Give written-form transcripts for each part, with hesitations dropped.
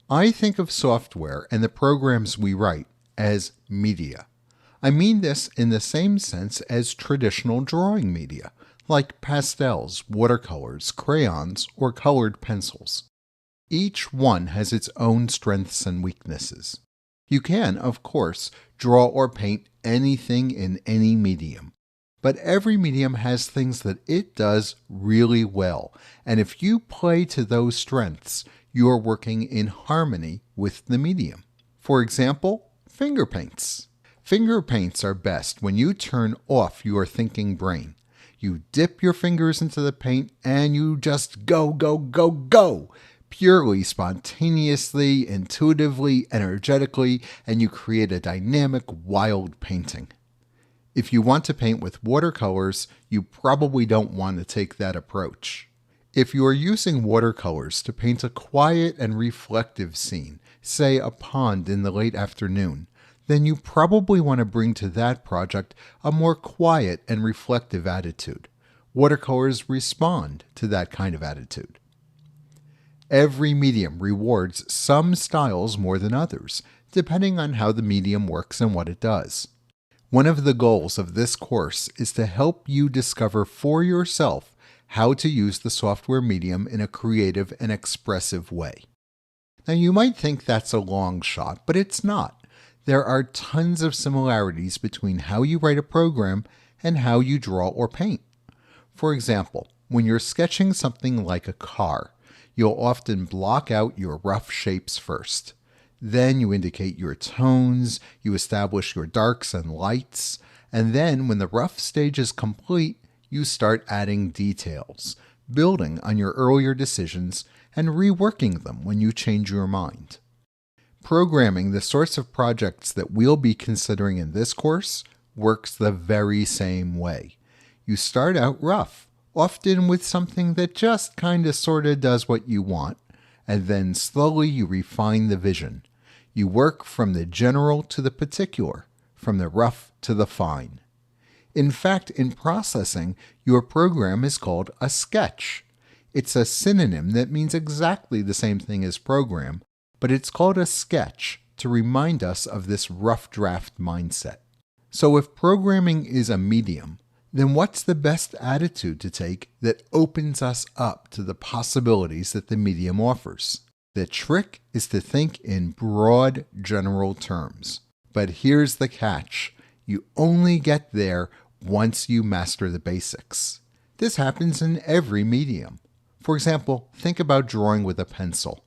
I think of software and the programs we write as media. I mean this in the same sense as traditional drawing media, like pastels, watercolors, crayons, or colored pencils. Each one has its own strengths and weaknesses. You can, of course, draw or paint anything in any medium. But every medium has things that it does really well, and if you play to those strengths, you are working in harmony with the medium. For example, finger paints. Finger paints are best when you turn off your thinking brain. You dip your fingers into the paint and you just go, go, go, go! Purely, spontaneously, intuitively, energetically, and you create a dynamic, wild painting. If you want to paint with watercolors, you probably don't want to take that approach. If you are using watercolors to paint a quiet and reflective scene, say a pond in the late afternoon, then you probably want to bring to that project a more quiet and reflective attitude. Watercolors respond to that kind of attitude. Every medium rewards some styles more than others, depending on how the medium works and what it does. One of the goals of this course is to help you discover for yourself how to use the software medium in a creative and expressive way. Now you might think that's a long shot, but it's not. There are tons of similarities between how you write a program and how you draw or paint. For example, when you're sketching something like a car, you'll often block out your rough shapes first. Then you indicate your tones, you establish your darks and lights, and then when the rough stage is complete, you start adding details, building on your earlier decisions, and reworking them when you change your mind. Programming, the sorts of projects that we'll be considering in this course, works the very same way. You start out rough, often with something that just kinda sorta does what you want, and then slowly you refine the vision. You work from the general to the particular, from the rough to the fine. In fact, in processing, your program is called a sketch. It's a synonym that means exactly the same thing as program, but it's called a sketch to remind us of this rough draft mindset. So if programming is a medium, then what's the best attitude to take that opens us up to the possibilities that the medium offers? The trick is to think in broad, general terms. But here's the catch. You only get there once you master the basics. This happens in every medium. For example, think about drawing with a pencil.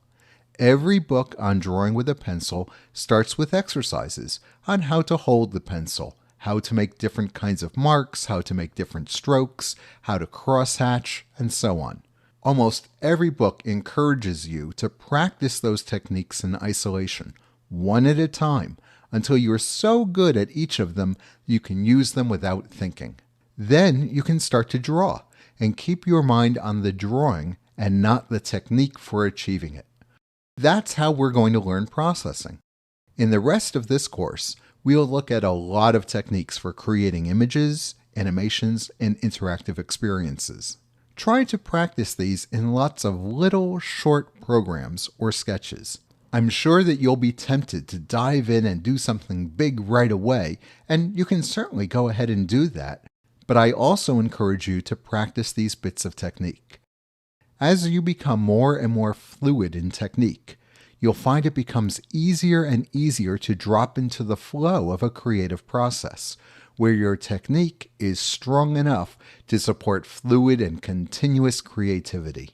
Every book on drawing with a pencil starts with exercises on how to hold the pencil, how to make different kinds of marks, how to make different strokes, how to crosshatch, and so on. Almost every book encourages you to practice those techniques in isolation, one at a time, until you're so good at each of them you can use them without thinking. Then you can start to draw, and keep your mind on the drawing and not the technique for achieving it. That's how we're going to learn processing. In the rest of this course, we'll look at a lot of techniques for creating images, animations, and interactive experiences. Try to practice these in lots of little short programs or sketches. I'm sure that you'll be tempted to dive in and do something big right away, and you can certainly go ahead and do that, but I also encourage you to practice these bits of technique. As you become more and more fluid in technique, you'll find it becomes easier and easier to drop into the flow of a creative process, where your technique is strong enough to support fluid and continuous creativity.